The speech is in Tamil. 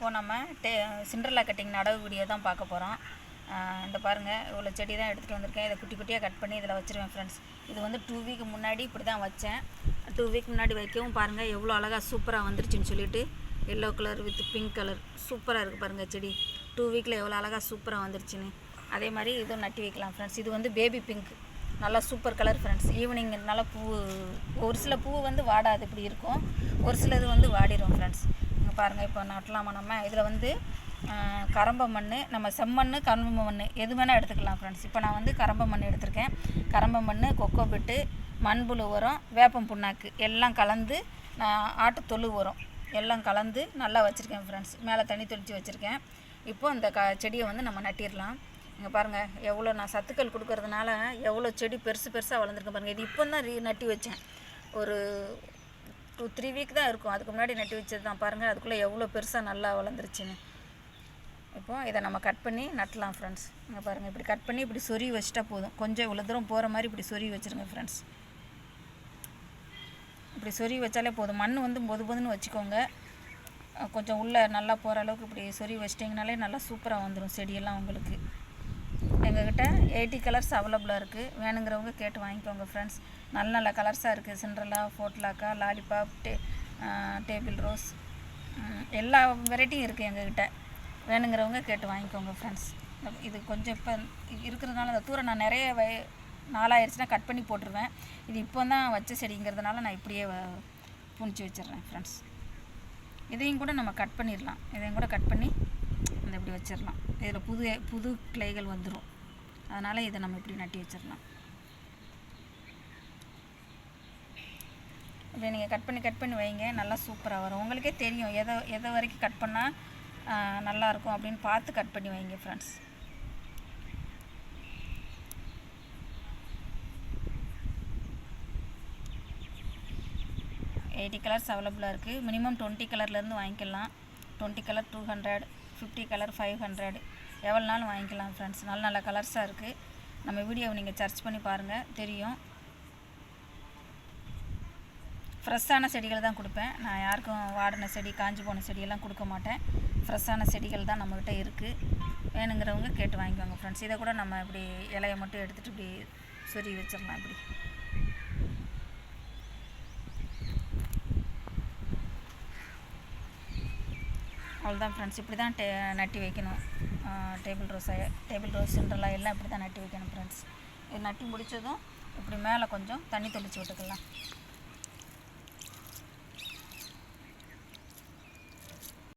இப்போது நம்ம சிண்ட்ரெல்லா கட்டிங் நடவு வீடியோ தான் பார்க்க போகிறோம். இந்த பாருங்கள், இவ்வளோ செடி தான் எடுத்துகிட்டு வந்திருக்கேன். இதை குட்டி குட்டியாக கட் பண்ணி இதில் வச்சுருவேன் ஃப்ரெண்ட்ஸ். இது வந்து 2 வீக் முன்னாடி இப்படி தான் வச்சேன். 2 வீக் முன்னாடி வைக்கவும் பாருங்கள் எவ்வளோ அழகாக சூப்பராக வந்துருச்சுன்னு சொல்லிட்டு, yellow colour with pink colour சூப்பராக இருக்குது பாருங்கள் செடி. 2 வீக்கில் எவ்வளோ அழகாக சூப்பராக வந்துருச்சுன்னு. அதே மாதிரி இதுவும் நட்டி வைக்கலாம் ஃப்ரெண்ட்ஸ். இது வந்து பேபி பிங்க், நல்லா சூப்பர் கலர் ஃப்ரெண்ட்ஸ். ஈவினிங் நல்லா பூ, ஒரு சில பூ வந்து வாடாது இப்படி இருக்கும், ஒரு சிலது வந்து வாடிடும் ஃப்ரெண்ட்ஸ். இங்கே பாருங்கள், இப்போ நட்டலாமா நம்ம. இதில் வந்து கரம்ப மண், நம்ம செம்மண் கரும்பு மண் எது வேணால் எடுத்துக்கலாம் ஃப்ரெண்ட்ஸ். இப்போ நான் வந்து கரம்ப மண் எடுத்திருக்கேன். கரம்ப மண், கொக்கோ பிட்டு, மண்புழு உரம், வேப்பம் புண்ணாக்கு எல்லாம் கலந்து, ஆட்டு தொழு உரம் எல்லாம் கலந்து நல்லா வச்சுருக்கேன் ஃப்ரெண்ட்ஸ். மேலே தண்ணி தெளித்து வச்சுருக்கேன். இப்போது இந்த செடியை வந்து நம்ம நட்டிடலாம். இங்கே பாருங்கள் எவ்வளோ நான் சத்துக்கள் கொடுக்கறதுனால எவ்வளோ செடி பெருசு பெருசாக வளர்ந்துருக்கேன் பாருங்கள். இது இப்போ தான் நட்டி வச்சேன். ஒரு 2-3 வீக் தான் இருக்கும், அதுக்கு முன்னாடி நட்டி வச்சது தான். பாருங்கள் அதுக்குள்ளே எவ்வளோ பெருசாக நல்லா வளர்ந்துருச்சுன்னு. இப்போது இதை நம்ம கட் பண்ணி நட்டலாம் ஃப்ரெண்ட்ஸ். இங்கே பாருங்கள், இப்படி கட் பண்ணி இப்படி சொருவி வச்சிட்டா போதும். கொஞ்சம் இவ்வளோ தூரம் போகிற மாதிரி இப்படி சொருவி வச்சுருங்க ஃப்ரெண்ட்ஸ். இப்படி சொருவி வச்சாலே போதும். மண் வந்து பொதுன்னு வச்சுக்கோங்க. கொஞ்சம் உள்ளே நல்லா போகிற அளவுக்கு இப்படி சொருவி வச்சிட்டிங்கனாலே நல்லா சூப்பராக வந்துடும் செடியெல்லாம் உங்களுக்கு. எங்ககிட்ட 80 கலர்ஸ் அவைலபிளாக இருக்குது. வேணுங்கிறவங்க கேட்டு வாங்கிக்கோங்க ஃப்ரெண்ட்ஸ். நல்ல நல்ல கலர்ஸாக இருக்குது. சிண்ட்ரெல்லா, போட்லாக்கா, லாலிபாப், டேபிள் ரோஸ், எல்லா வெரைட்டியும் இருக்குது எங்ககிட்ட. வேணுங்கிறவங்க கேட்டு வாங்கிக்கோங்க ஃப்ரெண்ட்ஸ். இது கொஞ்சம் இப்போ இருக்கிறதுனால அந்த தூரம் நான் நிறைய நாளாயிருச்சுன்னா கட் பண்ணி போட்டுருவேன். இது இப்போ தான் வச்ச செடிங்கிறதுனால நான் இப்படியே புனிச்சு வச்சிடுறேன் ஃப்ரெண்ட்ஸ். இதையும் கூட நம்ம கட் பண்ணிடலாம். இதையும் கூட கட் பண்ணி இந்த இப்படி வச்சிடலாம். இதில் புது கிளைகள் வந்துடும். அதனால் இதை நம்ம இப்படி நட்டி வச்சிடலாம். இப்படி நீங்கள் கட் பண்ணி வைங்க, நல்லா சூப்பராக வரும். உங்களுக்கே தெரியும் எதை வரைக்கும் கட் பண்ணால் நல்லாயிருக்கும் அப்படின்னு பார்த்து கட் பண்ணி வைங்க ஃப்ரெண்ட்ஸ். $80 கலர்ஸ் அவைலபிளாக இருக்குது. மினிமம் 20 கலர்லேருந்து வாங்கிக்கலாம். 20 கலர் 200, 50 கலர் 500, எவ்வளோ நாளும் வாங்கிக்கலாம் ஃப்ரெண்ட்ஸ். நல்ல நல்ல கலர்ஸாக இருக்குது. நம்ம வீடியோவை நீங்கள் சர்ச் பண்ணி பாருங்கள், தெரியும். ஃப்ரெஷ்ஷான செடிகள் தான் கொடுப்பேன் நான். யாருக்கும் வாடின செடி, காஞ்சி போன செடியெல்லாம் கொடுக்க மாட்டேன். ஃப்ரெஷ்ஷான செடிகள் தான் நம்மக்கிட்ட இருக்குது. வேணுங்கிறவங்க கேட்டு வாங்கிக்கோங்க ஃப்ரெண்ட்ஸ். இதை கூட நம்ம இப்படி இலையை மட்டும் எடுத்துகிட்டு இப்படி சொருவி வச்சிடலாம். இப்படி அவ்வளோதான் ஃப்ரெண்ட்ஸ். இப்படி தான் நட்டி வைக்கணும். டேபிள் ரோஸ், சிண்ட்ரெல்லா எல்லாம் இப்படி தான் நட்டி வைக்கணும் ஃப்ரெண்ட்ஸ். இது நட்டி முடித்ததும் இப்படி மேலே கொஞ்சம் தண்ணி தெளித்து விட்டுக்கலாம்.